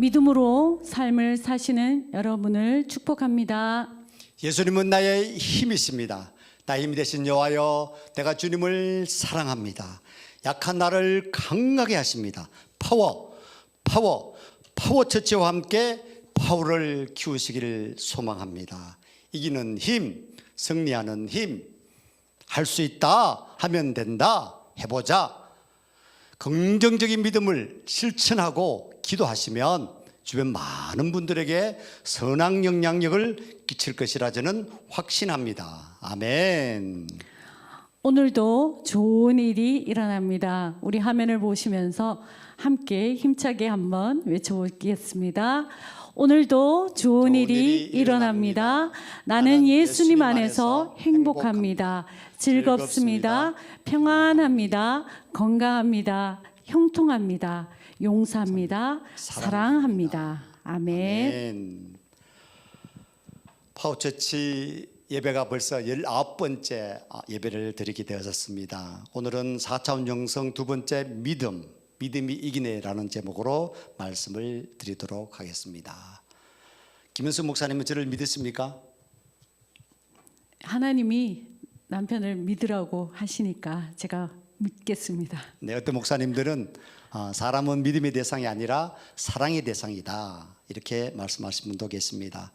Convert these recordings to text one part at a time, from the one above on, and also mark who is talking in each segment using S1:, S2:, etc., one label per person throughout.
S1: 믿음으로 삶을 사시는 여러분을 축복합니다.
S2: 예수님은 나의 힘이십니다. 나의 힘이 되신 여호와여, 내가 주님을 사랑합니다. 약한 나를 강하게 하십니다. 파워 처치와 함께 파워를 키우시기를 소망합니다. 이기는 힘, 승리하는 힘, 할 수 있다 하면 된다, 해보자. 긍정적인 믿음을 실천하고 기도하시면 주변 많은 분들에게 선한 영향력을 끼칠 것이라 저는 확신합니다. 아멘.
S1: 오늘도 좋은 일이 일어납니다. 우리 화면을 보시면서 함께 힘차게 한번 외쳐보겠습니다. 오늘도 좋은 일이 일어납니다. 나는 예수님 안에서 행복합니다. 즐겁습니다. 평안합니다. 건강합니다. 형통합니다. 용서합니다. 사랑합니다. 아멘.
S2: 파워처치 예배가 벌써 19번째 예배를 드리게 되었습니다. 오늘은 4차원 영성 두 번째 믿음이 이기네라는 제목으로 말씀을 드리도록 하겠습니다. 김현수 목사님은 저를 믿으십니까?
S1: 하나님이 남편을 믿으라고 하시니까 제가 믿겠습니다.
S2: 네, 어떤 목사님들은 사람은 믿음의 대상이 아니라 사랑의 대상이다, 이렇게 말씀하신 분도 계십니다.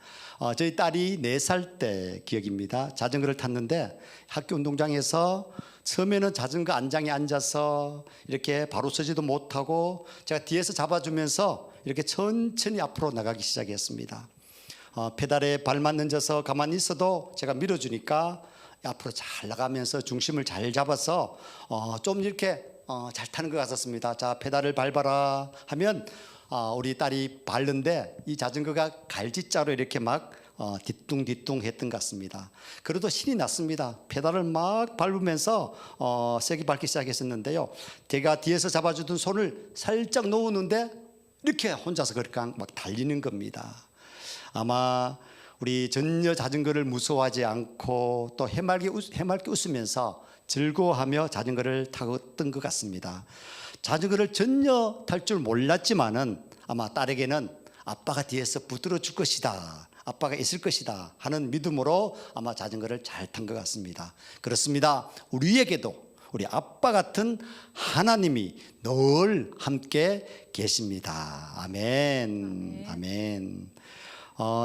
S2: 저희 딸이 4살 때 기억입니다. 자전거를 탔는데 학교 운동장에서 처음에는 자전거 안장에 앉아서 이렇게 바로 서지도 못하고 제가 뒤에서 잡아주면서 이렇게 천천히 앞으로 나가기 시작했습니다. 페달에 발만 얹어서 가만히 있어도 제가 밀어주니까 앞으로 잘 나가면서 중심을 잘 잡아서 좀 이렇게 잘 타는 것 같았습니다. 자, 페달을 밟아라 하면 우리 딸이 밟는데 이 자전거가 갈지자로 이렇게 막 뒤뚱뒤뚱 했던 것 같습니다. 그래도 신이 났습니다. 페달을 막 밟으면서 세게 밟기 시작했었는데요, 제가 뒤에서 잡아주던 손을 살짝 놓았는데 이렇게 혼자서 그렇게 막 달리는 겁니다. 아마 우리 전혀 자전거를 무서워하지 않고 또 해맑게 웃으면서 즐거워하며 자전거를 타던 것 같습니다. 자전거를 전혀 탈 줄 몰랐지만은 아마 딸에게는 아빠가 뒤에서 붙들어 줄 것이다, 아빠가 있을 것이다 하는 믿음으로 아마 자전거를 잘 탄 것 같습니다. 그렇습니다. 우리에게도 우리 아빠 같은 하나님이 늘 함께 계십니다. 아멘. 아멘.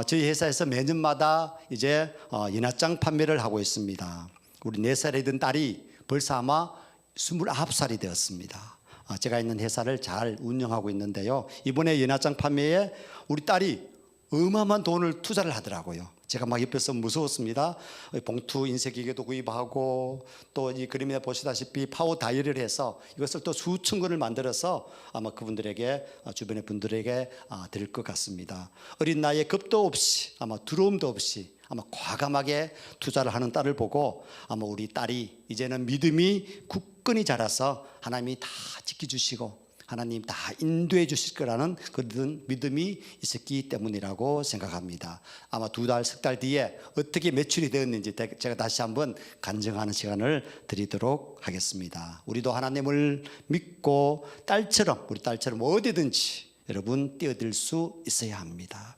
S2: 저희 회사에서 매년마다 이제 연합장 판매를 하고 있습니다. 우리 4살에 든 딸이 벌써 아마 29살이 되었습니다. 제가 있는 회사를 잘 운영하고 있는데요, 이번에 연합장 판매에 우리 딸이 어마어마한 돈을 투자를 하더라고요. 제가 막 옆에서 무서웠습니다. 봉투 인쇄기계도 구입하고 또 이 그림에 보시다시피 파워 다이얼을 해서 이것을 또 수천 건을 만들어서 아마 그분들에게, 주변의 분들에게 드릴 것 같습니다. 어린 나이에 겁도 없이 아마 두려움도 없이 아마 과감하게 투자를 하는 딸을 보고 아마 우리 딸이 이제는 믿음이 굳건히 자라서 하나님이 다 지켜주시고 하나님 다 인도해 주실 거라는 그런 믿음이 있었기 때문이라고 생각합니다. 아마 2달, 3달 뒤에 어떻게 매출이 되었는지 제가 다시 한번 간증하는 시간을 드리도록 하겠습니다. 우리도 하나님을 믿고 우리 딸처럼 어디든지 여러분 뛰어들 수 있어야 합니다.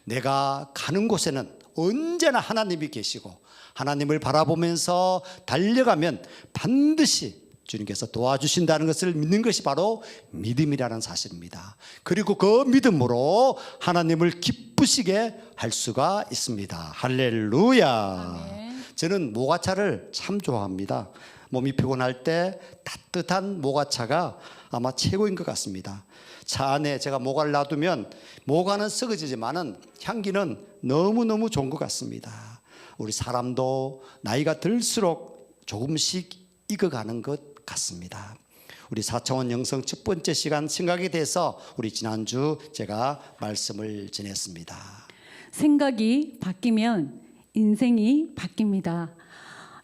S2: 내가 가는 곳에는 언제나 하나님이 계시고 하나님을 바라보면서 달려가면 반드시 주님께서 도와주신다는 것을 믿는 것이 바로 믿음이라는 사실입니다. 그리고 그 믿음으로 하나님을 기쁘시게 할 수가 있습니다. 할렐루야. 아멘. 저는 모가차를 참 좋아합니다. 몸이 피곤할 때 따뜻한 모가차가 아마 최고인 것 같습니다. 차 안에 제가 모가를 놔두면 모가는 썩어지지만은 향기는 너무너무 좋은 것 같습니다. 우리 사람도 나이가 들수록 조금씩 익어가는 것 같습니다. 우리 4차원 영성 첫 번째 시간 생각에 대해서 우리 지난주 제가 말씀을 전했습니다.
S1: 생각이 바뀌면 인생이 바뀝니다.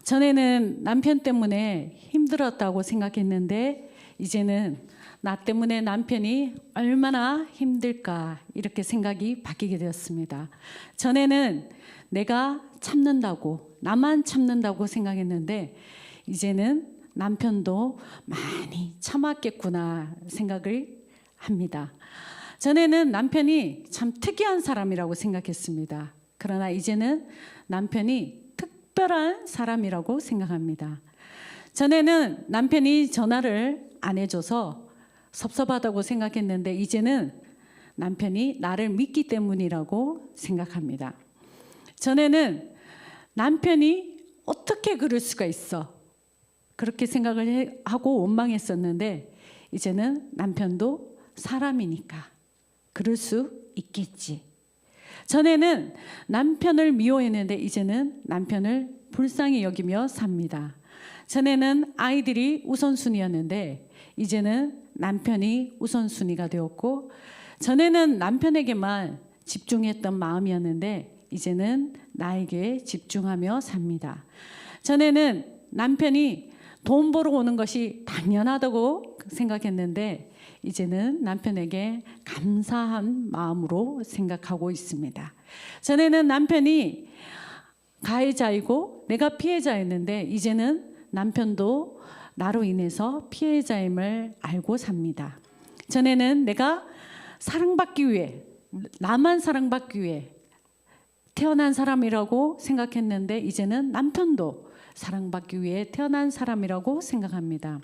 S1: 전에는 남편 때문에 힘들었다고 생각했는데 이제는 나 때문에 남편이 얼마나 힘들까 이렇게 생각이 바뀌게 되었습니다. 전에는 내가 참는다고, 나만 참는다고 생각했는데 이제는 남편도 많이 참았겠구나 생각을 합니다. 전에는 남편이 참 특이한 사람이라고 생각했습니다. 그러나 이제는 남편이 특별한 사람이라고 생각합니다. 전에는 남편이 전화를 안 해줘서 섭섭하다고 생각했는데 이제는 남편이 나를 믿기 때문이라고 생각합니다. 전에는 남편이 어떻게 그럴 수가 있어? 그렇게 생각을 하고 원망했었는데 이제는 남편도 사람이니까 그럴 수 있겠지. 전에는 남편을 미워했는데 이제는 남편을 불쌍히 여기며 삽니다. 전에는 아이들이 우선순위였는데 이제는 남편이 우선순위가 되었고, 전에는 남편에게만 집중했던 마음이었는데 이제는 나에게 집중하며 삽니다. 전에는 남편이 돈 벌어 오는 것이 당연하다고 생각했는데 이제는 남편에게 감사한 마음으로 생각하고 있습니다. 전에는 남편이 가해자이고 내가 피해자였는데 이제는 남편도 나로 인해서 피해자임을 알고 삽니다. 전에는 내가 사랑받기 위해, 나만 사랑받기 위해 태어난 사람이라고 생각했는데 이제는 남편도 사랑받기 위해 태어난 사람이라고 생각합니다.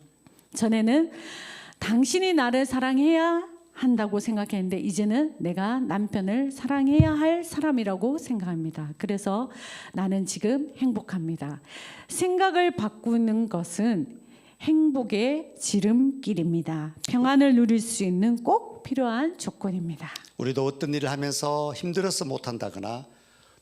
S1: 전에는 당신이 나를 사랑해야 한다고 생각했는데 이제는 내가 남편을 사랑해야 할 사람이라고 생각합니다. 그래서 나는 지금 행복합니다. 생각을 바꾸는 것은 행복의 지름길입니다. 평안을 누릴 수 있는 꼭 필요한 조건입니다.
S2: 우리도 어떤 일을 하면서 힘들어서 못한다거나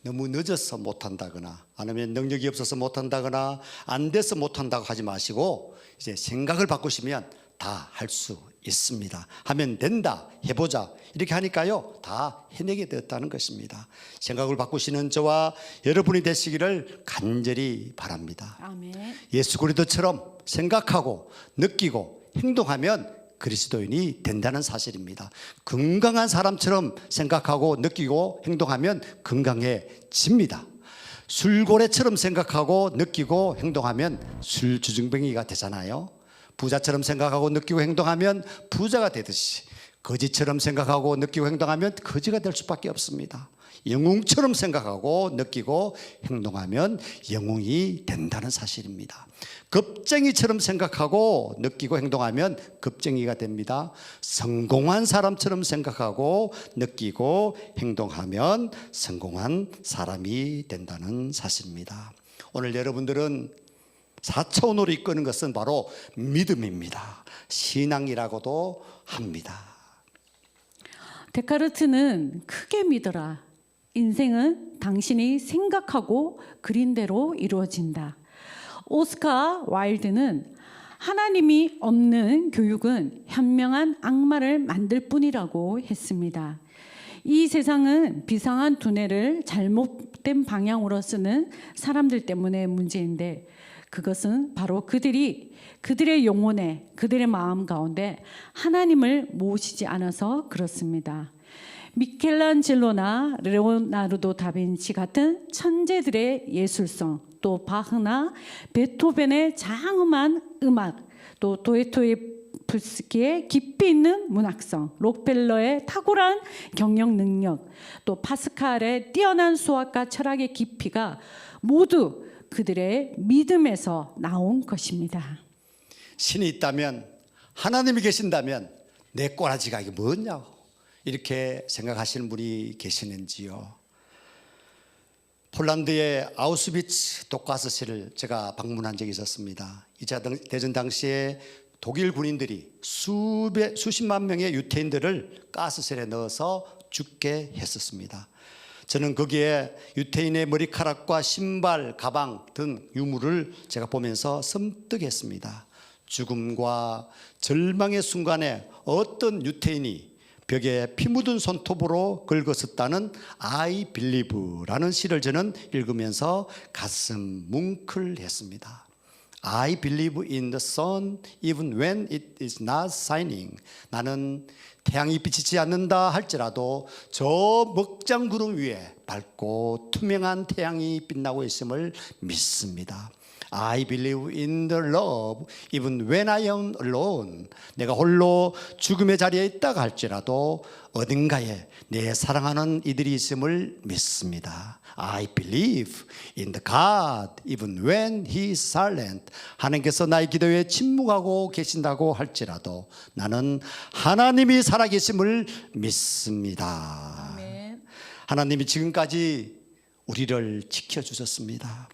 S2: 너무 늦어서 못한다거나 아니면 능력이 없어서 못한다거나 안 돼서 못한다고 하지 마시고 이제 생각을 바꾸시면 다 할 수 있습니다. 하면 된다, 해보자 이렇게 하니까요 다 해내게 되었다는 것입니다. 생각을 바꾸시는 저와 여러분이 되시기를 간절히 바랍니다.
S1: 아멘.
S2: 예수 그리스도처럼 생각하고 느끼고 행동하면 그리스도인이 된다는 사실입니다. 건강한 사람처럼 생각하고 느끼고 행동하면 건강해집니다. 술고래처럼 생각하고 느끼고 행동하면 술주정뱅이가 되잖아요. 부자처럼 생각하고 느끼고 행동하면 부자가 되듯이 거지처럼 생각하고 느끼고 행동하면 거지가 될 수밖에 없습니다. 영웅처럼 생각하고 느끼고 행동하면 영웅이 된다는 사실입니다. 겁쟁이처럼 생각하고 느끼고 행동하면 겁쟁이가 됩니다. 성공한 사람처럼 생각하고 느끼고 행동하면 성공한 사람이 된다는 사실입니다. 오늘 여러분들은 4차원으로 이끄는 것은 바로 믿음입니다. 신앙이라고도 합니다.
S1: 데카르트는 크게 믿어라. 인생은 당신이 생각하고 그린 대로 이루어진다. 오스카 와일드는 하나님이 없는 교육은 현명한 악마를 만들 뿐이라고 했습니다. 이 세상은 비상한 두뇌를 잘못된 방향으로 쓰는 사람들 때문에 문제인데 그것은 바로 그들의 영혼에 그들의 마음 가운데 하나님을 모시지 않아서 그렇습니다. 미켈란젤로나 레오나르도 다빈치 같은 천재들의 예술성, 또 바흐나 베토벤의 장엄한 음악, 또 도스토옙스키의 깊이 있는 문학성, 록펠러의 탁월한 경영 능력, 또 파스칼의 뛰어난 수학과 철학의 깊이가 모두 그들의 믿음에서 나온 것입니다.
S2: 신이 있다면 하나님이 계신다면 내 꼬라지가 이게 뭐냐고 이렇게 생각하시는 분이 계시는지요. 폴란드의 아우슈비츠 독가스실을 제가 방문한 적이 있었습니다. 2차 대전 당시에 독일 군인들이 수십만 명의 유태인들을 가스실에 넣어서 죽게 했었습니다. 저는 거기에 유태인의 머리카락과 신발, 가방 등 유물을 제가 보면서 섬뜩했습니다. 죽음과 절망의 순간에 어떤 유태인이 벽에 피 묻은 손톱으로 긁었었다는 I believe라는 시를 저는 읽으면서 가슴 뭉클했습니다. I believe in the sun even when it is not shining. 나는 태양이 비치지 않는다 할지라도 저 먹장구름 위에 밝고 투명한 태양이 빛나고 있음을 믿습니다. I believe in the love even when I am alone. 내가 홀로 죽음의 자리에 있다가 할지라도 어딘가에 내 사랑하는 이들이 있음을 믿습니다. I believe in the God even when He is silent. 하나님께서 나의 기도에 침묵하고 계신다고 할지라도 나는 하나님이 살아계심을 믿습니다.
S1: 아멘.
S2: 하나님이 지금까지 우리를 지켜주셨습니다.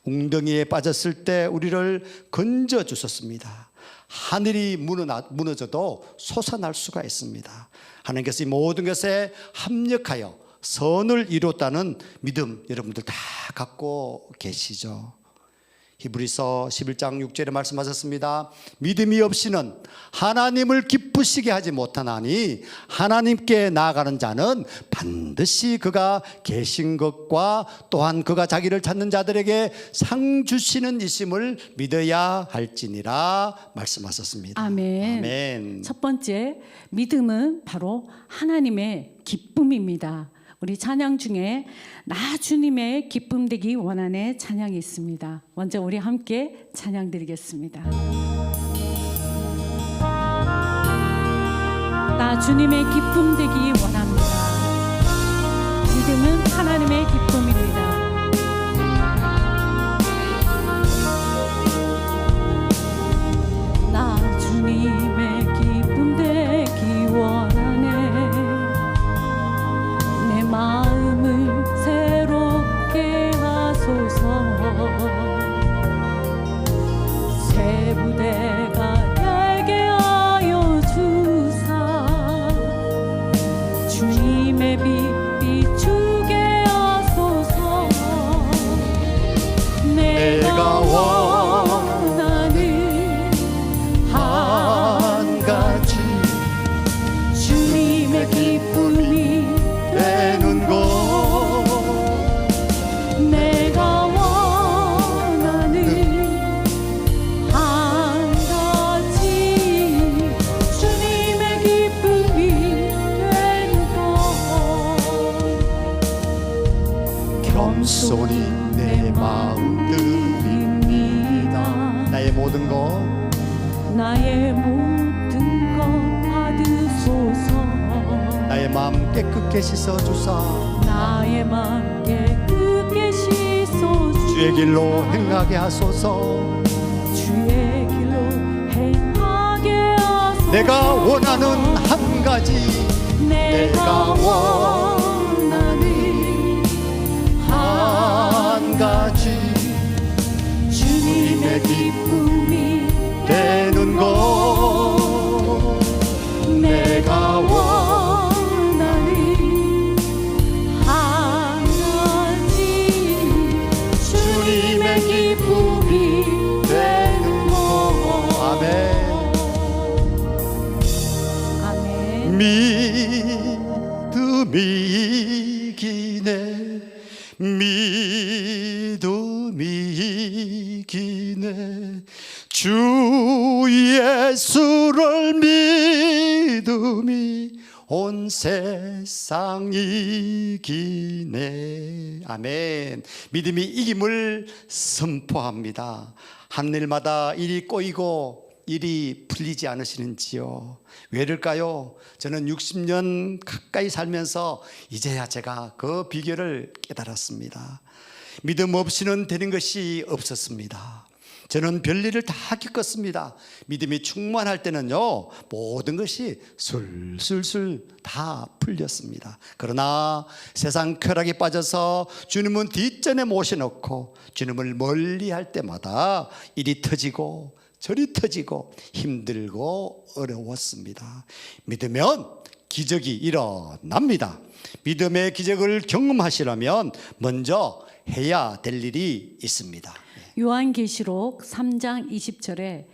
S2: 웅덩이에 빠졌을 때 우리를 건져주셨습니다. 하늘이 무너져도 솟아날 수가 있습니다. 하나님께서 이 모든 것에 합력하여 선을 이뤘다는 믿음 여러분들 다 갖고 계시죠. 히브리서 11장 6절에 말씀하셨습니다. 믿음이 없이는 하나님을 기쁘시게 하지 못하나니 하나님께 나아가는 자는 반드시 그가 계신 것과 또한 그가 자기를 찾는 자들에게 상 주시는 이심을 믿어야 할지니라 말씀하셨습니다.
S1: 아멘.
S2: 아멘.
S1: 첫 번째, 믿음은 바로 하나님의 기쁨입니다. 우리 찬양 중에 나 주님의 기쁨 되기 원하네 찬양이 있습니다. 먼저 우리 함께 찬양 드리겠습니다. 나 주님의 기쁨 되기 원합니다. 믿음은 하나님의 기쁨입니다. 나 주님의 기쁨 되기 원하네. 내 마음을 새롭게 하소서. 새 부대가 되게 하여 주사. 주님의 빛 비추게 하소서. 내가 원하는
S2: 한 가지
S1: 주님의 기쁨이
S2: 되는 것
S1: 내가 원하는 한 가지 주님의 기쁨이 되는 것
S2: 겸손히 내 마음 드립니다. 나의 모든 것
S1: 나의 모든 것 받으소서.
S2: 나의 마음 깨끗게 씻어주사
S1: 나의 마음 깨끗게 씻어주
S2: 주의 길로 행하게 하소서.
S1: 주의 길로 행하게 하소서.
S2: 내가 원하는 한 가지
S1: 내가 원하는
S2: 한 가지
S1: 주님의 기쁨이
S2: 되는 것
S1: 내가 원하는 한 가지 주님의 기쁨이 되는 것.
S2: 아멘.
S1: 아멘.
S2: 믿음이 기네 믿음이 기네 주 예수를 믿음이 온 세상 이기네. 아멘. 믿음이 이김을 선포합니다. 하늘마다 일이 꼬이고 일이 풀리지 않으시는지요? 왜일까요? 저는 60년 가까이 살면서 이제야 제가 그 비결을 깨달았습니다. 믿음 없이는 되는 것이 없었습니다. 저는 별일을 다 겪었습니다. 믿음이 충만할 때는요, 모든 것이 술술술 다 풀렸습니다. 그러나 세상 쾌락에 빠져서 주님은 뒷전에 모셔놓고 주님을 멀리할 때마다 일이 터지고 저리 터지고 힘들고 어려웠습니다. 믿으면 기적이 일어납니다. 믿음의 기적을 경험하시려면 먼저 해야 될 일이 있습니다.
S1: 요한계시록 3장 20절에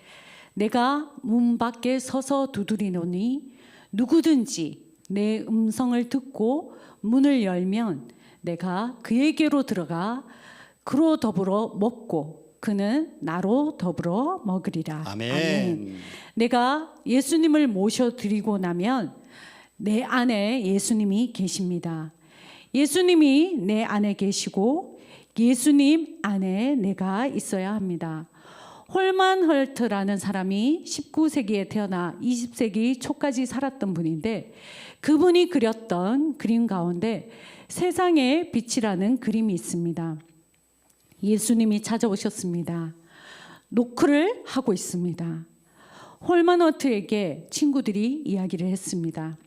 S1: 내가 문 밖에 서서 두드리노니 누구든지 내 음성을 듣고 문을 열면 내가 그에게로 들어가 그로 더불어 먹고 그는 나로 더불어 먹으리라.
S2: 아멘.
S1: 내가 예수님을 모셔드리고 나면 내 안에 예수님이 계십니다. 예수님이 내 안에 계시고 예수님 안에 내가 있어야 합니다. 홀만 헐트라는 사람이 19세기에 태어나 20세기 초까지 살았던 분인데, 그분이 그렸던 그림 가운데 세상의 빛이라는 그림이 있습니다. 예수님이 찾아오셨습니다. 노크를 하고 있습니다. 홀만 헐트에게 친구들이 이야기를 했습니다.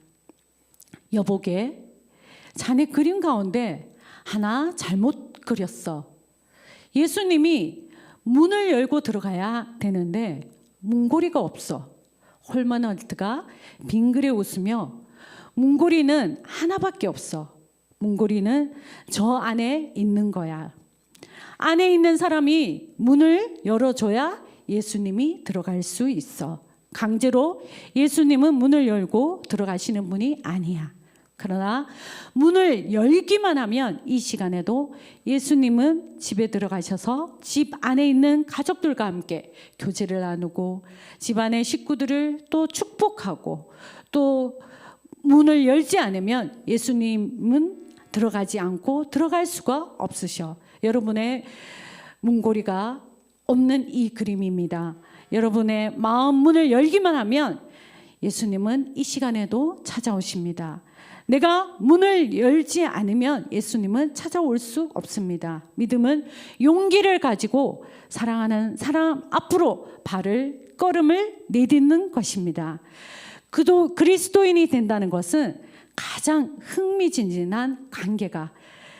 S1: 여보게, 자네 그림 가운데 하나 잘못 그렸어. 예수님이 문을 열고 들어가야 되는데 문고리가 없어. 홀만 헐트가 빙그레 웃으며, 문고리는 하나밖에 없어. 문고리는 저 안에 있는 거야. 안에 있는 사람이 문을 열어줘야 예수님이 들어갈 수 있어. 강제로 예수님은 문을 열고 들어가시는 분이 아니야. 그러나 문을 열기만 하면 이 시간에도 예수님은 집에 들어가셔서 집 안에 있는 가족들과 함께 교제를 나누고 집안의 식구들을 또 축복하고, 또 문을 열지 않으면 예수님은 들어가지 않고 들어갈 수가 없으셔. 여러분의 문고리가 없는 이 그림입니다. 여러분의 마음 문을 열기만 하면 예수님은 이 시간에도 찾아오십니다. 내가 문을 열지 않으면 예수님은 찾아올 수 없습니다. 믿음은 용기를 가지고 사랑하는 사람 앞으로 걸음을 내딛는 것입니다. 그리스도인이 된다는 것은 가장 흥미진진한 관계가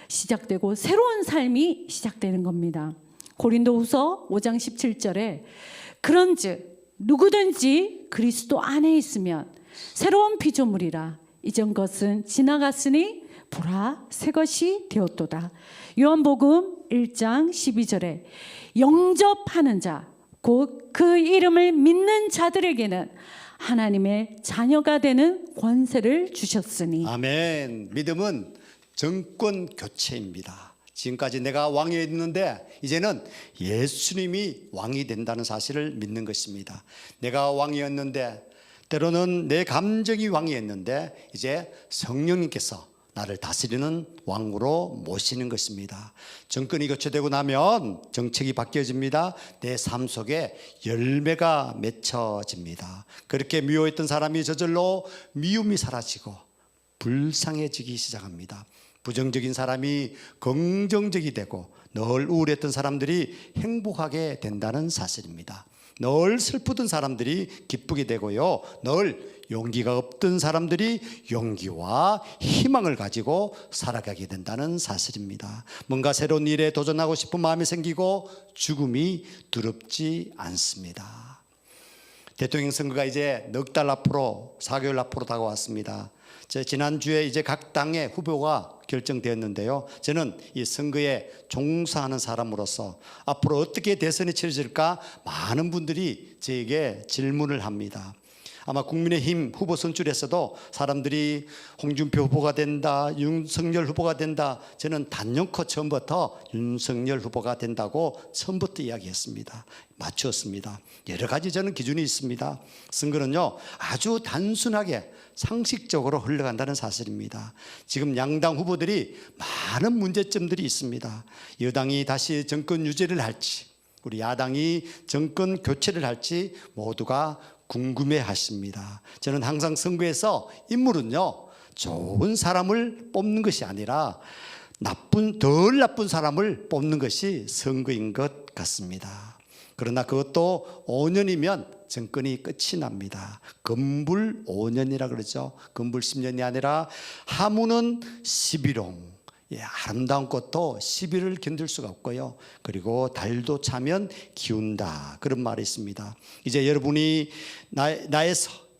S1: 시작되고 새로운 삶이 시작되는 겁니다. 고린도후서 5장 17절에 그런즉 누구든지 그리스도 안에 있으면 새로운 피조물이라, 이전 것은 지나갔으니 보라 새 것이 되었도다. 요한복음 1장 12절에 영접하는 자, 곧 그 이름을 믿는 자들에게는 하나님의 자녀가 되는 권세를 주셨으니.
S2: 아멘. 믿음은 정권 교체입니다. 지금까지 내가 왕위에 있는데 이제는 예수님이 왕이 된다는 사실을 믿는 것입니다. 내가 왕이었는데, 때로는 내 감정이 왕이었는데 이제 성령님께서 나를 다스리는 왕으로 모시는 것입니다. 정권이 교체되고 나면 정책이 바뀌어집니다. 내 삶 속에 열매가 맺혀집니다. 그렇게 미워했던 사람이 저절로 미움이 사라지고 불쌍해지기 시작합니다. 부정적인 사람이 긍정적이 되고, 늘 우울했던 사람들이 행복하게 된다는 사실입니다. 늘 슬프던 사람들이 기쁘게 되고요, 늘 용기가 없던 사람들이 용기와 희망을 가지고 살아가게 된다는 사실입니다. 뭔가 새로운 일에 도전하고 싶은 마음이 생기고 죽음이 두렵지 않습니다. 대통령 선거가 이제 넉 달 앞으로, 4개월 앞으로 다가왔습니다. 지난주에 이제 각 당의 후보가 결정되었는데요, 저는 이 선거에 종사하는 사람으로서 앞으로 어떻게 대선이 치러질까 많은 분들이 저에게 질문을 합니다. 아마 국민의힘 후보 선출에서도 사람들이 홍준표 후보가 된다, 윤석열 후보가 된다, 저는 단연코 처음부터 윤석열 후보가 된다고 처음부터 이야기했습니다. 맞추었습니다. 여러 가지 저는 기준이 있습니다. 선거는요, 아주 단순하게 상식적으로 흘러간다는 사실입니다. 지금 양당 후보들이 많은 문제점들이 있습니다. 여당이 다시 정권 유지를 할지, 우리 야당이 정권 교체를 할지 모두가 궁금해 하십니다. 저는 항상 선거에서 인물은요, 좋은 사람을 뽑는 것이 아니라 덜 나쁜 사람을 뽑는 것이 선거인 것 같습니다. 그러나 그것도 5년이면 정권이 끝이 납니다. 금불 5년이라 그러죠. 금불 10년이 아니라 하무는 11홍. 아름다운 꽃도 11을 견딜 수가 없고요, 그리고 달도 차면 기운다, 그런 말이 있습니다. 이제 여러분이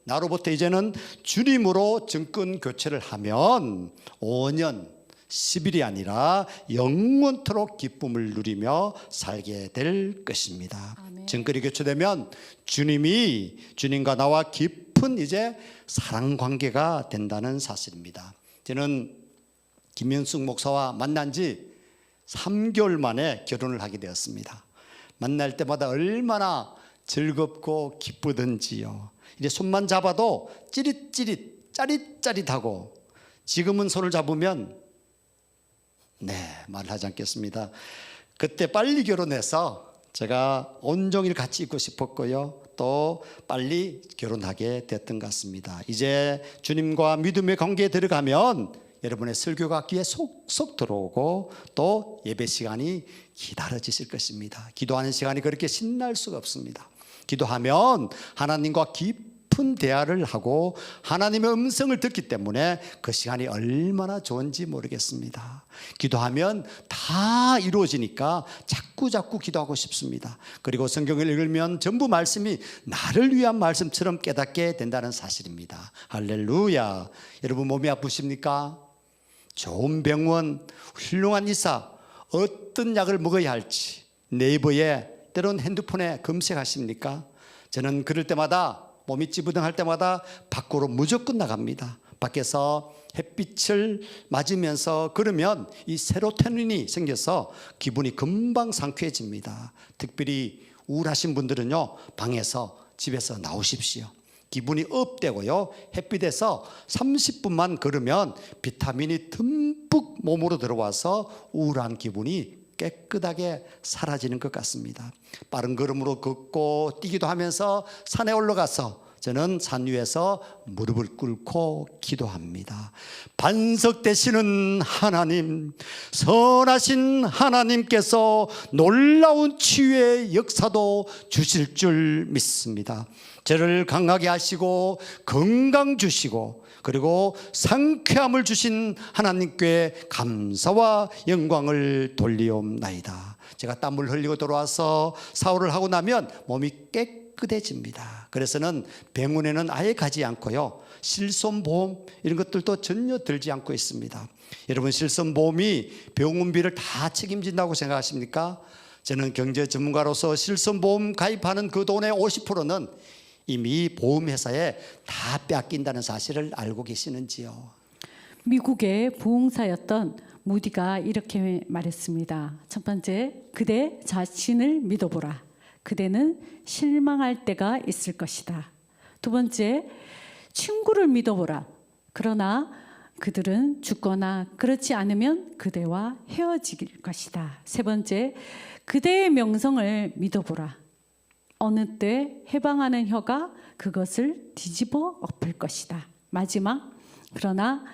S2: 나로부터 이제는 주님으로 정권 교체를 하면 5년 10일이 아니라 영원토록 기쁨을 누리며 살게 될 것입니다. 아멘. 정권이 교체되면 주님과 나와 깊은 이제 사랑 관계가 된다는 사실입니다. 저는 김현숙 목사와 만난 지 3개월 만에 결혼을 하게 되었습니다. 만날 때마다 얼마나 즐겁고 기쁘던지요. 이제 손만 잡아도 찌릿찌릿 짜릿짜릿하고, 지금은 손을 잡으면 네, 말하지 않겠습니다. 그때 빨리 결혼해서 제가 온종일 같이 있고 싶었고요. 또 빨리 결혼하게 됐던 것 같습니다. 이제 주님과 믿음의 관계에 들어가면 여러분의 설교가 귀에 쏙쏙 들어오고 또 예배 시간이 기다려지실 것입니다. 기도하는 시간이 그렇게 신날 수가 없습니다. 기도하면 하나님과 깊은 대화를 하고 하나님의 음성을 듣기 때문에 그 시간이 얼마나 좋은지 모르겠습니다. 기도하면 다 이루어지니까 자꾸 기도하고 싶습니다. 그리고 성경을 읽으면 전부 말씀이 나를 위한 말씀처럼 깨닫게 된다는 사실입니다. 할렐루야. 여러분 몸이 아프십니까? 좋은 병원, 훌륭한 의사, 어떤 약을 먹어야 할지 네이버에 때론 핸드폰에 검색하십니까? 저는 그럴 때마다 몸이 찌부둥할 때마다 밖으로 무조건 나갑니다. 밖에서 햇빛을 맞으면서 걸으면 이 세로토닌이 생겨서 기분이 금방 상쾌해집니다. 특별히 우울하신 분들은요, 방에서 집에서 나오십시오. 기분이 업되고요, 햇빛에서 30분만 걸으면 비타민이 듬뿍 몸으로 들어와서 우울한 기분이 깨끗하게 사라지는 것 같습니다. 빠른 걸음으로 걷고 뛰기도 하면서 산에 올라가서 저는 산 위에서 무릎을 꿇고 기도합니다. 반석되시는 하나님, 선하신 하나님께서 놀라운 치유의 역사도 주실 줄 믿습니다. 저를 강하게 하시고 건강 주시고 그리고 상쾌함을 주신 하나님께 감사와 영광을 돌리옵나이다. 제가 땀을 흘리고 돌아와서 샤워를 하고 나면 몸이 깨끗해집니다. 그래서는 병원에는 아예 가지 않고요, 실손보험 이런 것들도 전혀 들지 않고 있습니다. 여러분, 실손보험이 병원비를 다 책임진다고 생각하십니까? 저는 경제 전문가로서 실손보험 가입하는 그 돈의 50%는 이미 보험회사에 다 뺏긴다는 사실을 알고 계시는지요?
S1: 미국의 부흥사였던 무디가 이렇게 말했습니다. 첫 번째, 그대 자신을 믿어보라. 그대는 실망할 때가 있을 것이다. 두 번째, 친구를 믿어보라. 그러나 그들은 죽거나 그렇지 않으면 그대와 헤어질 것이다. 세 번째, 그대의 명성을 믿어보라. 어느 때 해방하는 혀가 그것을 뒤집어 엎을 것이다. 마지막, 그러나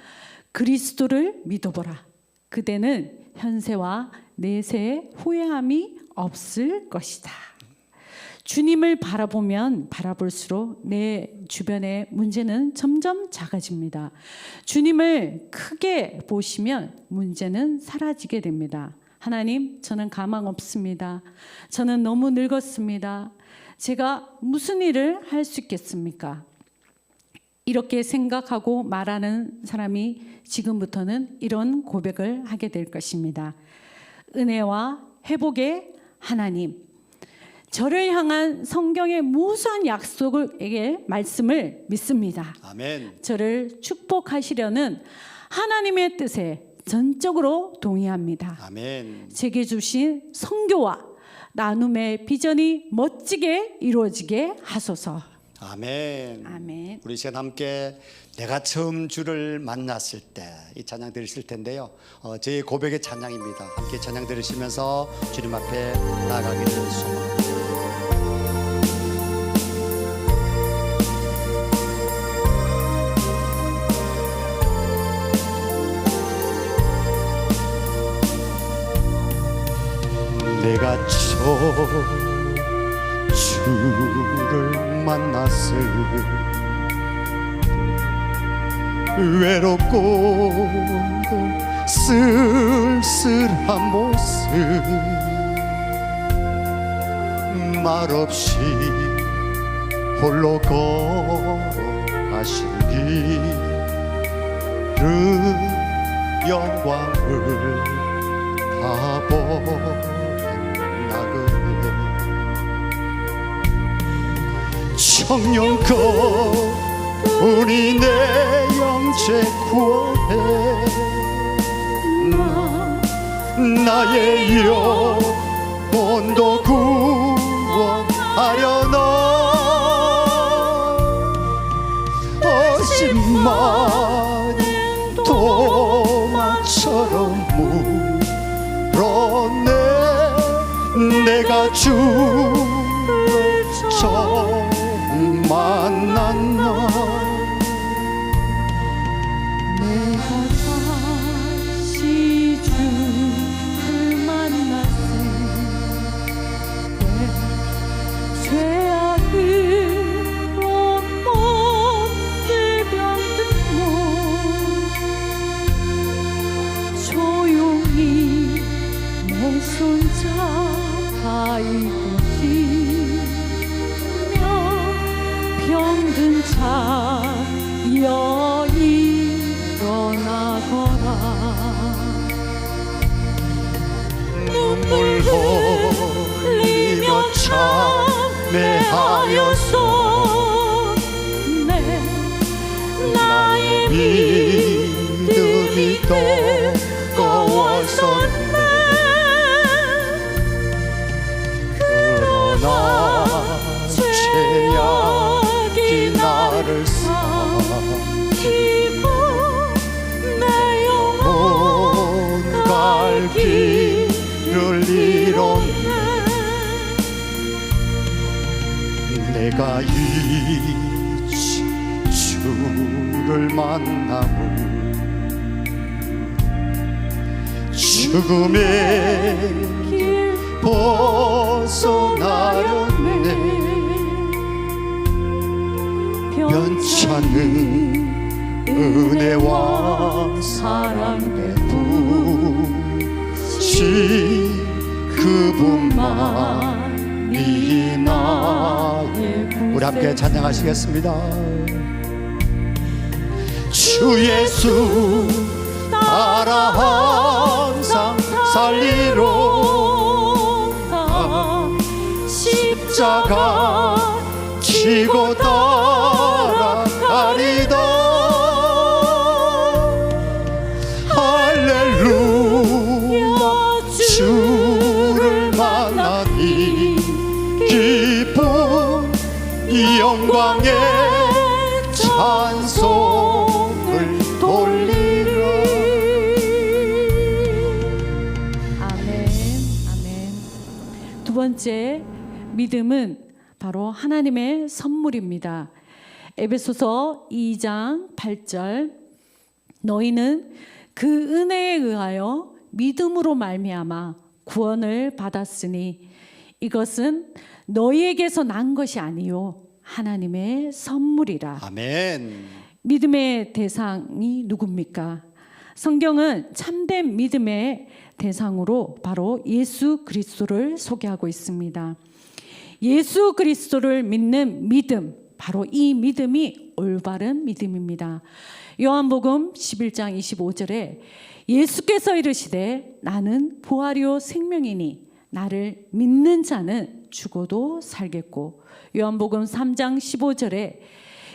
S1: 그리스도를 믿어보라. 그대는 현세와 내세에 후회함이 없을 것이다. 주님을 바라보면 바라볼수록 내 주변의 문제는 점점 작아집니다. 주님을 크게 보시면 문제는 사라지게 됩니다. 하나님, 저는 가망 없습니다. 저는 너무 늙었습니다. 제가 무슨 일을 할 수 있겠습니까? 이렇게 생각하고 말하는 사람이 지금부터는 이런 고백을 하게 될 것입니다. 은혜와 회복의 하나님, 저를 향한 성경의 무수한 약속의 말씀을 믿습니다.
S2: 아멘.
S1: 저를 축복하시려는 하나님의 뜻에 전적으로 동의합니다.
S2: 아멘.
S1: 제게 주신 선교와 나눔의 비전이 멋지게 이루어지게 하소서.
S2: 아멘.
S1: 아멘.
S2: 우리 시간 함께 내가 처음 주를 만났을 때 이 찬양 들으실 텐데요. 저의 고백의 찬양입니다. 함께 찬양 들으시면서 주님 앞에 나아가기를 소망합니다. 내가 처음 주를 만났을 외롭고 쓸쓸한 모습 말없이 홀로 걸어가신 그 영광을 다 버린 나그네 청년껏 우리 내 영체 구원해 나의 영혼도 구원하려나 어심만 도마처럼 주를 처음 만난 날
S1: 내가 다시 주를 만났을 때 죄악으로 못들 병든 몸 조용히 내 손 잡아 이끄시며 병든 자여 일어나거라
S2: 눈물 흘리며 참회하여서
S1: 나의
S2: 믿음이 뜨거워졌네. 그러나 죄악이 나를 삼키고
S1: 내 영혼
S2: 갈 길을 잃었네. 내가 이제 주를 만나고 죽음의 길 벗어나렸네. 변찮은 은혜와 사랑의 부시 그분만이 나의 우리 함께 찬양하시겠습니다. 주 예수 따라 항상 살리로다 십자가 지고 따라가리다. 할렐루야 주를 만나니 기쁨 영광의 찬송을 돌리라.
S1: 아멘, 아멘. 두 번째 믿음은 바로 하나님의 선물입니다. 에베소서 2장 8절 너희는 그 은혜에 의하여 믿음으로 말미암아 구원을 받았으니 이것은 너희에게서 난 것이 아니요 하나님의 선물이라.
S2: 아멘.
S1: 믿음의 대상이 누굽니까? 성경은 참된 믿음의 대상으로 바로 예수 그리스도를 소개하고 있습니다. 예수 그리스도를 믿는 믿음, 바로 이 믿음이 올바른 믿음입니다. 요한복음 11장 25절에 예수께서 이르시되 나는 부활이요 생명이니 나를 믿는 자는 죽어도 살겠고, 요한복음 3장 15절에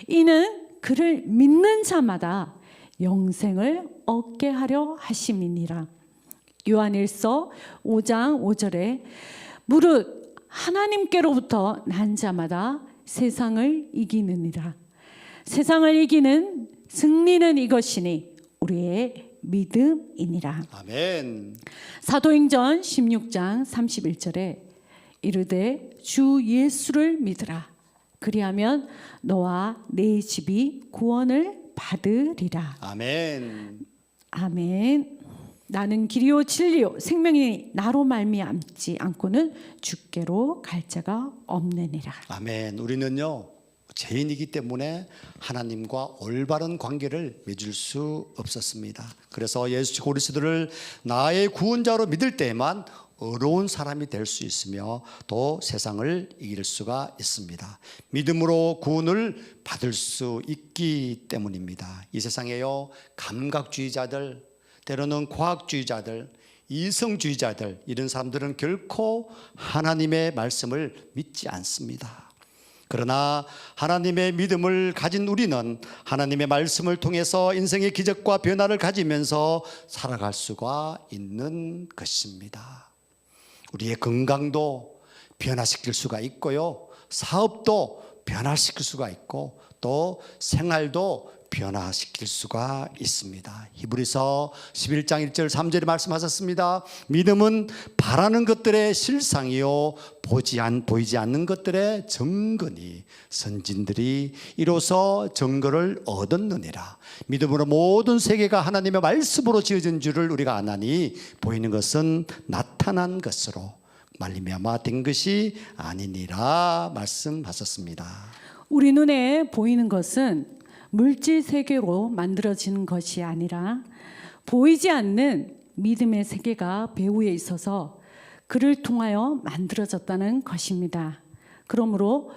S1: 이는 그를 믿는 자마다 영생을 얻게 하려 하심이니라. 요한일서 5장 5절에 무릇 하나님께로부터 난 자마다 세상을 이기느니라. 세상을 이기는 승리는 이것이니 우리의 믿음이니라.
S2: 아멘.
S1: 사도행전 16장 31절에 이르되 주 예수를 믿으라. 그리하면 너와 내 집이 구원을 받으리라.
S2: 아멘.
S1: 아멘. 나는 길이요 진리요 생명이 나로 말미암지 않고는 주께로 갈 자가 없느니라.
S2: 아멘. 우리는요 죄인이기 때문에 하나님과 올바른 관계를 맺을 수 없었습니다. 그래서 예수 그리스도를 나의 구원자로 믿을 때에만 의로운 사람이 될 수 있으며 또 세상을 이길 수가 있습니다. 믿음으로 구원을 받을 수 있기 때문입니다. 이 세상에요 감각주의자들, 때로는 과학주의자들, 이성주의자들, 이런 사람들은 결코 하나님의 말씀을 믿지 않습니다. 그러나 하나님의 믿음을 가진 우리는 하나님의 말씀을 통해서 인생의 기적과 변화를 가지면서 살아갈 수가 있는 것입니다. 우리의 건강도 변화시킬 수가 있고요, 사업도 변화시킬 수가 있고 또 생활도 변화시킬 수가 있습니다. 히브리서 11장 1절 3절에 말씀하셨습니다. 믿음은 바라는 것들의 실상이요 보이지 않는 것들의 증거니 선진들이 이로써 증거를 얻었느니라. 믿음으로 모든 세계가 하나님의 말씀으로 지어진 줄을 우리가 아나니 보이는 것은 나타난 것으로 말미암아 된 것이 아니니라 말씀하셨습니다.
S1: 우리 눈에 보이는 것은 물질 세계로 만들어지는 것이 아니라 보이지 않는 믿음의 세계가 배후에 있어서 그를 통하여 만들어졌다는 것입니다. 그러므로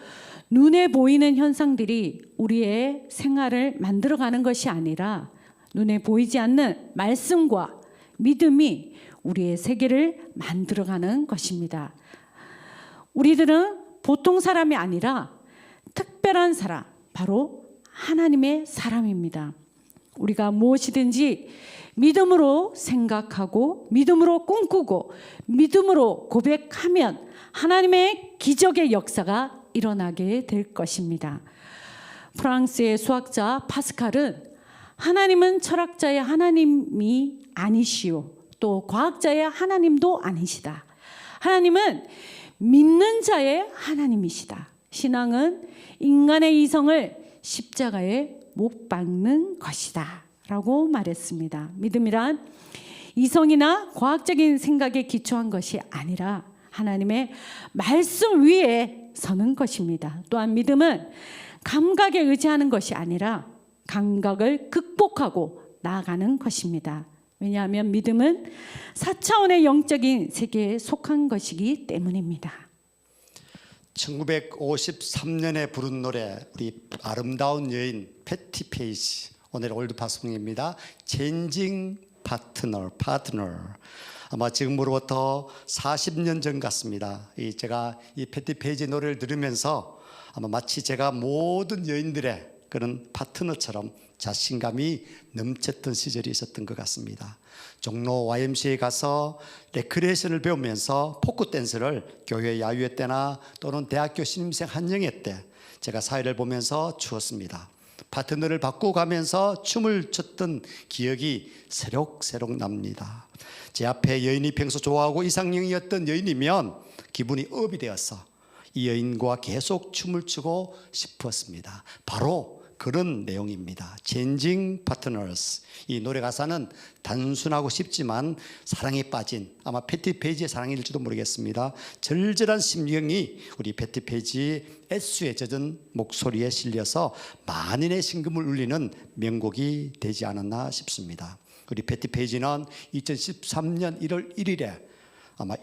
S1: 눈에 보이는 현상들이 우리의 생활을 만들어가는 것이 아니라 눈에 보이지 않는 말씀과 믿음이 우리의 세계를 만들어가는 것입니다. 우리들은 보통 사람이 아니라 특별한 사람, 바로 하나님의 사람입니다. 우리가 무엇이든지 믿음으로 생각하고 믿음으로 꿈꾸고 믿음으로 고백하면 하나님의 기적의 역사가 일어나게 될 것입니다. 프랑스의 수학자 파스칼은 하나님은 철학자의 하나님이 아니시오, 또 과학자의 하나님도 아니시다. 하나님은 믿는 자의 하나님이시다. 신앙은 인간의 이성을 십자가에 못 박는 것이다 라고 말했습니다. 믿음이란 이성이나 과학적인 생각에 기초한 것이 아니라 하나님의 말씀 위에 서는 것입니다. 또한 믿음은 감각에 의지하는 것이 아니라 감각을 극복하고 나아가는 것입니다. 왜냐하면 믿음은 4차원의 영적인 세계에 속한 것이기 때문입니다.
S2: 1953년에 부른 노래, 우리 아름다운 여인 패티 페이지, 오늘 올드파송입니다. Changing Partner. 아마 지금으로부터 40년 전 같습니다. 제가 이 패티 페이지 노래를 들으면서 아마 마치 제가 모든 여인들의 그런 파트너처럼 자신감이 넘쳤던 시절이 있었던 것 같습니다. 종로 YMCA에 가서 레크레이션을 배우면서 포크 댄스를 교회 야유회 때나 또는 대학교 신입생 한영회 때 제가 사회를 보면서 추었습니다. 파트너를 바꾸가면서 춤을 췄던 기억이 새록새록 납니다. 제 앞에 여인이 평소 좋아하고 이상형이었던 여인이면 기분이 업이 되어서 이 여인과 계속 춤을 추고 싶었습니다. 바로 그런 내용입니다. Changing Partners. 이 노래 가사는 단순하고 쉽지만 사랑에 빠진, 아마 패티 페이지의 사랑일지도 모르겠습니다. 절절한 심경이 우리 패티 페이지 애수에 젖은 목소리에 실려서 만인의 심금을 울리는 명곡이 되지 않았나 싶습니다. 우리 패티 페이지는 2013년 1월 1일에 아마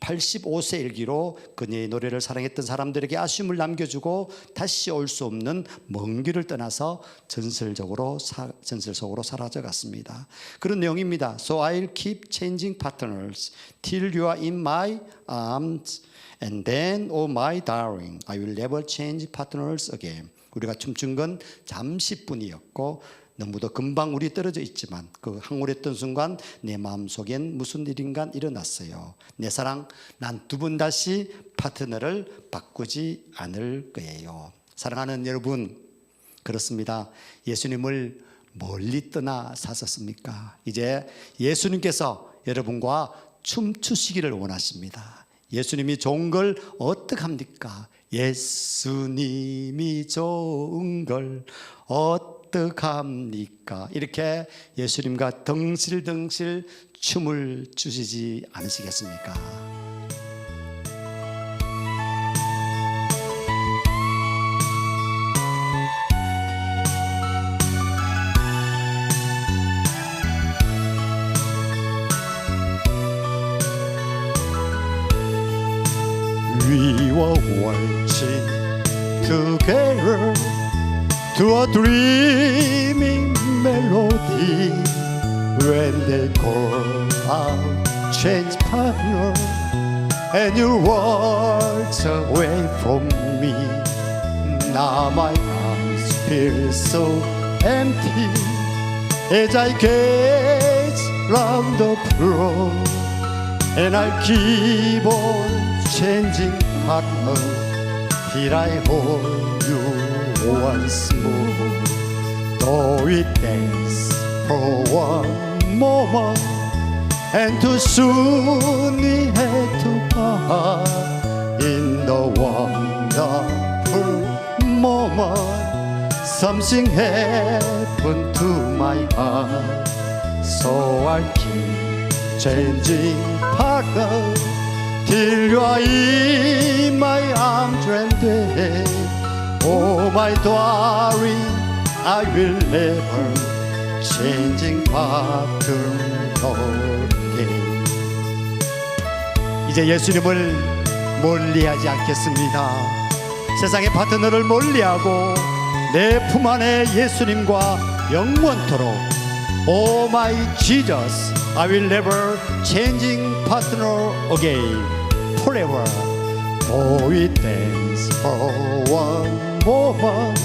S2: 85세 일기로 그녀의 노래를 사랑했던 사람들에게 아쉬움을 남겨주고 다시 올 수 없는 먼 길을 떠나서 전설 속으로 사라져갔습니다. 그런 내용입니다. So I'll keep changing partners till you are in my arms and then, oh my darling, I will never change partners again. 우리가 춤춘 건 잠시뿐이었고 너무도 금방 우리 떨어져 있지만 그 황홀했던 순간 내 마음속엔 무슨 일인가 일어났어요. 내 사랑, 난 두 번 다시 파트너를 바꾸지 않을 거예요. 사랑하는 여러분, 그렇습니다. 예수님을 멀리 떠나 사셨습니까? 이제 예수님께서 여러분과 춤추시기를 원하십니다. 예수님이 좋은 걸 어떡합니까? 예수님이 좋은 걸 어떡합니까? 이렇게 예수님과 덩실덩실 춤을 추시지 않으시겠습니까? We were watching together to a dreaming melody when they call out change partner and you walked away from me. Now my arms feel so empty as I gaze round the floor and I keep on changing partner till I hold you once more. So we dance for one moment, and too soon we had to part. In the wonderful moment, something happened to my heart. So I keep changing partner till you are in my arms and day. Oh my darling, I will never changing partner again. 이제 예수님을 멀리하지 않겠습니다. 세상의 파트너를 멀리하고 내 품 안에 예수님과 영원토록 Oh my Jesus, I will never changing partner again forever. Oh, we dance for one moment,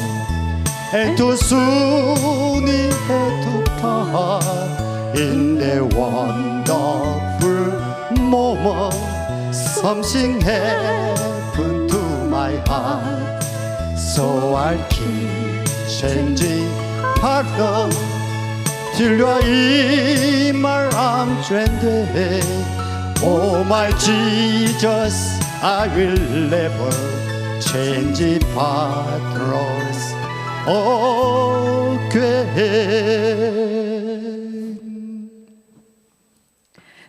S2: and too soon we had to part. In the wonderful moment, something happened to my heart. So I keep changing partner till you are in my arms and day. Oh my Jesus, I will never change partners again.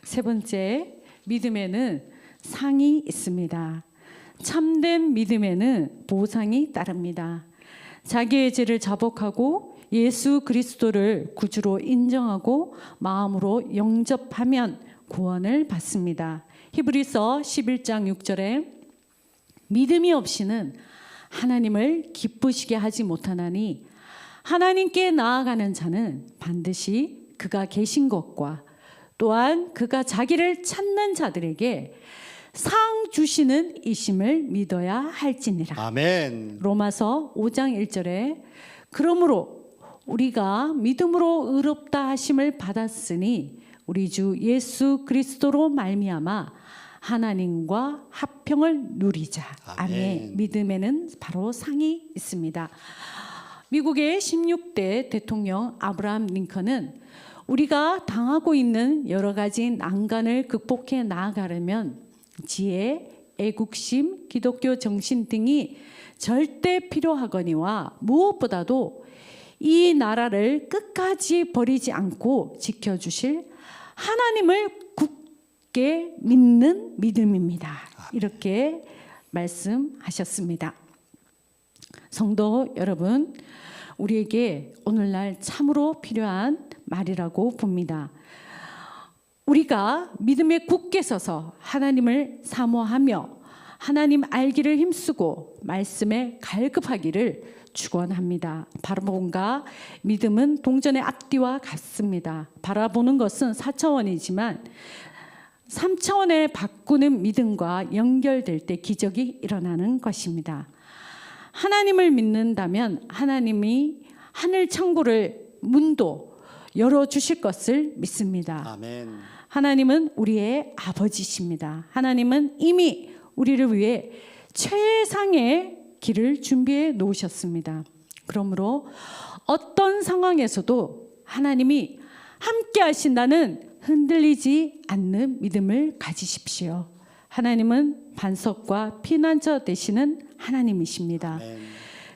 S1: 세 번째, 믿음에는 상이 있습니다. 참된 믿음에는 보상이 따릅니다. 자기의 죄를 자복하고 예수 그리스도를 구주로 인정하고 마음으로 영접하면 구원을 받습니다. 히브리서 11장 6절에 믿음이 없이는 하나님을 기쁘시게 하지 못하나니 하나님께 나아가는 자는 반드시 그가 계신 것과 또한 그가 자기를 찾는 자들에게 상 주시는 이심을 믿어야 할지니라.
S2: 아멘.
S1: 로마서 5장 1절에 그러므로 우리가 믿음으로 의롭다 하심을 받았으니 우리 주 예수 그리스도로 말미암아 하나님과 화평을 누리자. 아멘. 믿음에는 바로 상이 있습니다. 미국의 16대 대통령 아브라함 링컨은 우리가 당하고 있는 여러 가지 난관을 극복해 나아가려면 지혜, 애국심, 기독교 정신 등이 절대 필요하거니와 무엇보다도 이 나라를 끝까지 버리지 않고 지켜주실 하나님을 굳게 믿는 믿음입니다. 이렇게 말씀하셨습니다. 성도 여러분, 우리에게 오늘날 참으로 필요한 말이라고 봅니다. 우리가 믿음에 굳게 서서 하나님을 사모하며 하나님 알기를 힘쓰고 말씀에 갈급하기를 축원합니다. 바라본가 믿음은 동전의 앞뒤와 같습니다. 바라보는 것은 4차원이지만 3차원에 바꾸는 믿음과 연결될 때 기적이 일어나는 것입니다. 하나님을 믿는다면 하나님이 하늘 창고를 문도 열어주실 것을 믿습니다.
S2: 아멘.
S1: 하나님은 우리의 아버지십니다. 하나님은 이미 우리를 위해 최상의 길을 준비해 놓으셨습니다. 그러므로 어떤 상황에서도 하나님이 함께 하신다는 흔들리지 않는 믿음을 가지십시오. 하나님은 반석과 피난처 되시는 하나님이십니다.
S2: 아멘.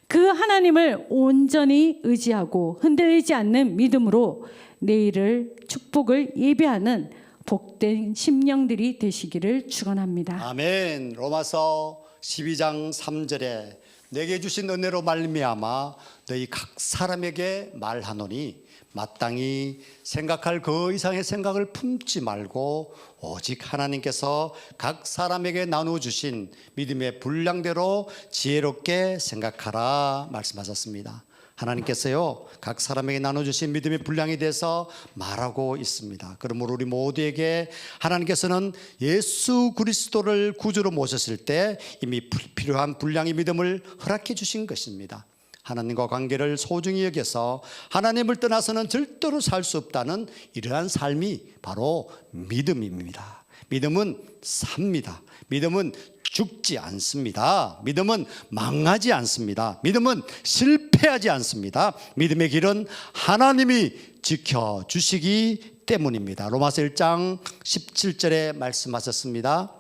S1: 그 하나님을 온전히 의지하고 흔들리지 않는 믿음으로 내일을 축복을 예배하는 복된 심령들이 되시기를 축원합니다.
S2: 아멘. 로마서 12장 3절에 내게 주신 은혜로 말미암아 너희 각 사람에게 말하노니 마땅히 생각할 그 이상의 생각을 품지 말고 오직 하나님께서 각 사람에게 나누어 주신 믿음의 분량대로 지혜롭게 생각하라 말씀하셨습니다. 하나님께서요 각 사람에게 나눠주신 믿음의 분량에 대해서 말하고 있습니다. 그러므로 우리 모두에게 하나님께서는 예수 그리스도를 구주로 모셨을 때 이미 필요한 분량의 믿음을 허락해 주신 것입니다. 하나님과 관계를 소중히 여겨서 하나님을 떠나서는 절대로 살 수 없다는 이러한 삶이 바로 믿음입니다. 믿음은 삽니다. 믿음은 죽지 않습니다. 믿음은 망하지 않습니다. 믿음은 실패하지 않습니다. 믿음의 길은 하나님이 지켜주시기 때문입니다. 로마서 1장 17절에 말씀하셨습니다.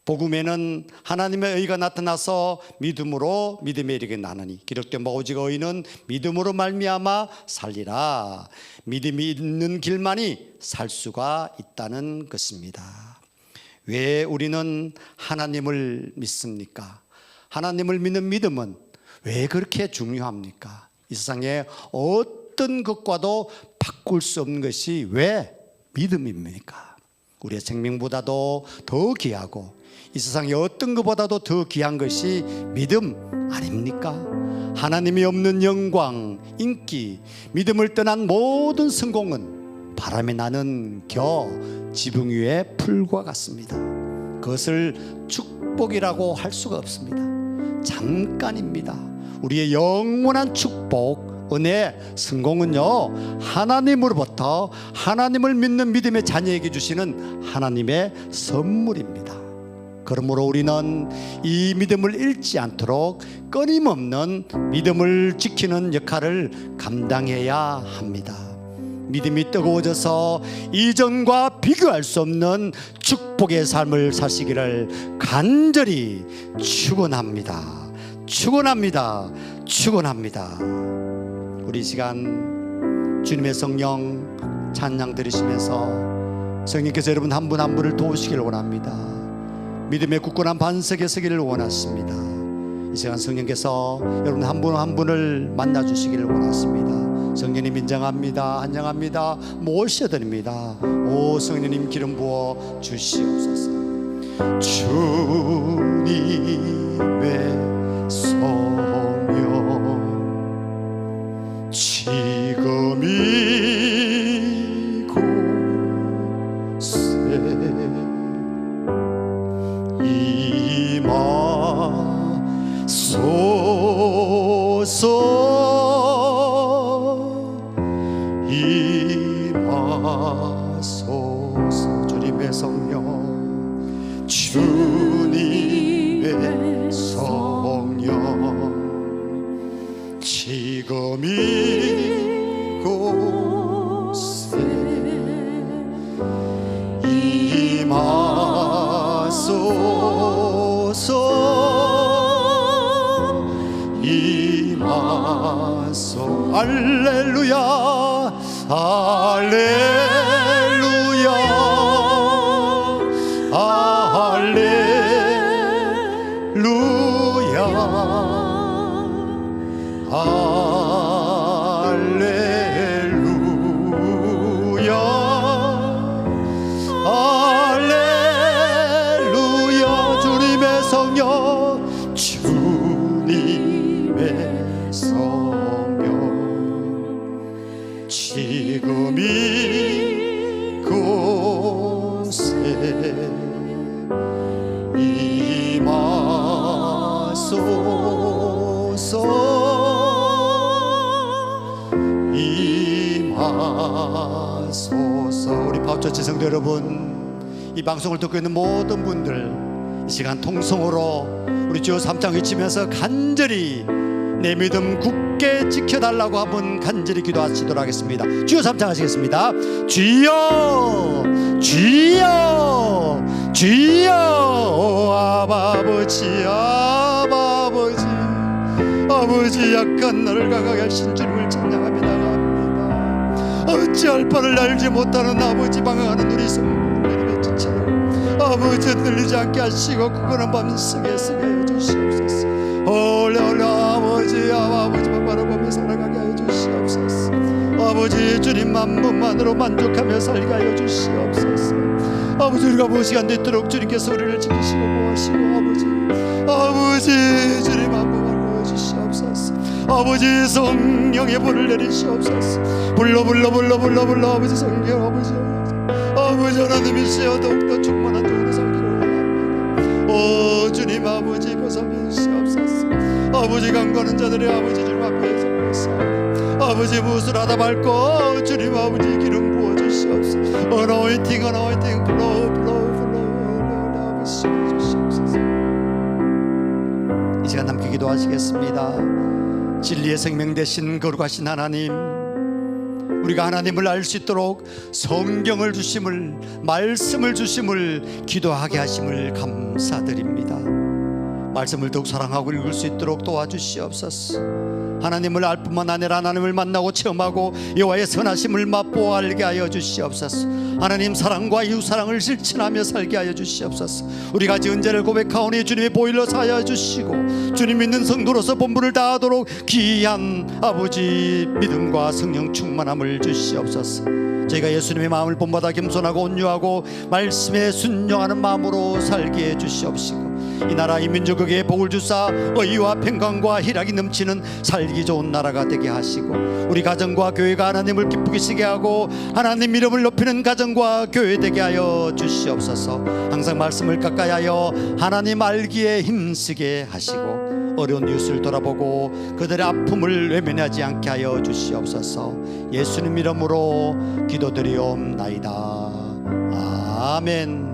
S2: 복음에는 하나님의 의가 나타나서 믿음으로 믿음에 이르게 나느니 기록된 바 오직 의인은 믿음으로 말미암아 살리라. 믿음이 있는 길만이 살 수가 있다는 것입니다. 왜 우리는 하나님을 믿습니까? 하나님을 믿는 믿음은 왜 그렇게 중요합니까? 이 세상에 어떤 것과도 바꿀 수 없는 것이 왜 믿음입니까? 우리의 생명보다도 더 귀하고 이 세상에 어떤 것보다도 더 귀한 것이 믿음 아닙니까? 하나님이 없는 영광, 인기, 믿음을 떠난 모든 성공은 바람에 나는 지붕 위의 풀과 같습니다. 그것을 축복이라고 할 수가 없습니다. 잠깐입니다. 우리의 영원한 축복, 은혜, 성공은요 하나님으로부터 하나님을 믿는 믿음의 자녀에게 주시는 하나님의 선물입니다. 그러므로 우리는 이 믿음을 잃지 않도록 끊임없는 믿음을 지키는 역할을 감당해야 합니다. 믿음이 뜨거워져서 이전과 비교할 수 없는 축복의 삶을 사시기를 간절히 축원합니다. 축원합니다. 축원합니다. 우리 이 시간 주님의 성령 찬양 들으시면서 성령께서 여러분 한 분 한 분을 도우시길 원합니다. 믿음의 굳건한 반석에 서기를 원하십니다. 이 시간 성령께서 여러분 한 분 한 분을 만나주시기를 원하십니다. 성령님 인정합니다. 환영합니다. 모셔드립니다. 오 성령님 기름 부어 주시옵소서. 주님의 성령 지금 이곳에 임하소서. 주님의 성령 주님의 성령 지금 이곳에 임하소서. 할렐루야 할렐루야 할렐루야 할렐루야 할렐루야. 주님의 성령 주님의 성령 지금 이곳에 임하소서. 우리 파워처치 성도 여러분, 이 방송을 듣고 있는 모든 분들 이 시간 통성으로 우리 주여 3장 외치면서 간절히 내 믿음 굳게 지켜달라고 한번 간절히 기도하시도록 하겠습니다. 주여 3장 하시겠습니다. 주여 주여 주여 아버지 아버지 아버지 약한 나를 강하게 하신 주님을 찬양하며 나갑니다. 어찌할 바를 알지 못하는 아버지 방황하는 우리 성도님의 지체를 아버지 흔들리지 않게 하시고 굳건한 밤속에 서게 해주시옵소서. 얼레 아버지만 바라보며 살아가게 하여 주시옵소서. 아버지 주님만 분만으로 만족하며 살게 하여 주시옵소서. 아버지 우리가 무엇이 안 되도록 주님께서 우리를 지키시고 보호하시고 아버지 주님 한 분만 보여주시옵소서. 아버지 성령의 불을 내리시옵소서. 불러 아버지 성령 아버지 하나님이시여 더욱더 충만한 종으로 살기를 원합니다. 오 주님 아버지 보살피시옵소서. 아버지 강구하는 자들의 아버지 주님 앞에 서겠사오니 아버지 무엇을 하다 말고 주님 아버지 기름 부어주시옵소서. 어노인팅 플로우 아버지 주시옵소서. 시간 함께 기도하시겠습니다. 진리의 생명 되신 거룩하신 하나님, 우리가 하나님을 알 수 있도록 성경을 주심을, 말씀을 주심을, 기도하게 하심을 감사드립니다. 말씀을 더욱 사랑하고 읽을 수 있도록 도와주시옵소서. 하나님을 알 뿐만 아니라 하나님을 만나고 체험하고 여호와의 선하심을 맛보아 알게 하여 주시옵소서. 하나님 사랑과 이웃사랑을 실천하며 살게 하여 주시옵소서. 우리가 지은 죄를 고백하오니 주님의 보혈로 사하여 주시고 주님 믿는 성도로서 본분을 다하도록 귀한 아버지 믿음과 성령 충만함을 주시옵소서. 저희가 예수님의 마음을 본받아 겸손하고 온유하고 말씀에 순종하는 마음으로 살게 해 주시옵시고 이 나라 이 민족에게 복을 주사 의와 평강과 희락이 넘치는 살기 좋은 나라가 되게 하시고 우리 가정과 교회가 하나님을 기쁘게 시게 하고 하나님 이름을 높이는 가정과 교회 되게 하여 주시옵소서. 항상 말씀을 가까이 하여 하나님 알기에 힘쓰게 하시고 어려운 이웃을 돌아보고 그들의 아픔을 외면하지 않게 하여 주시옵소서. 예수님 이름으로 기도드리옵나이다. 아멘.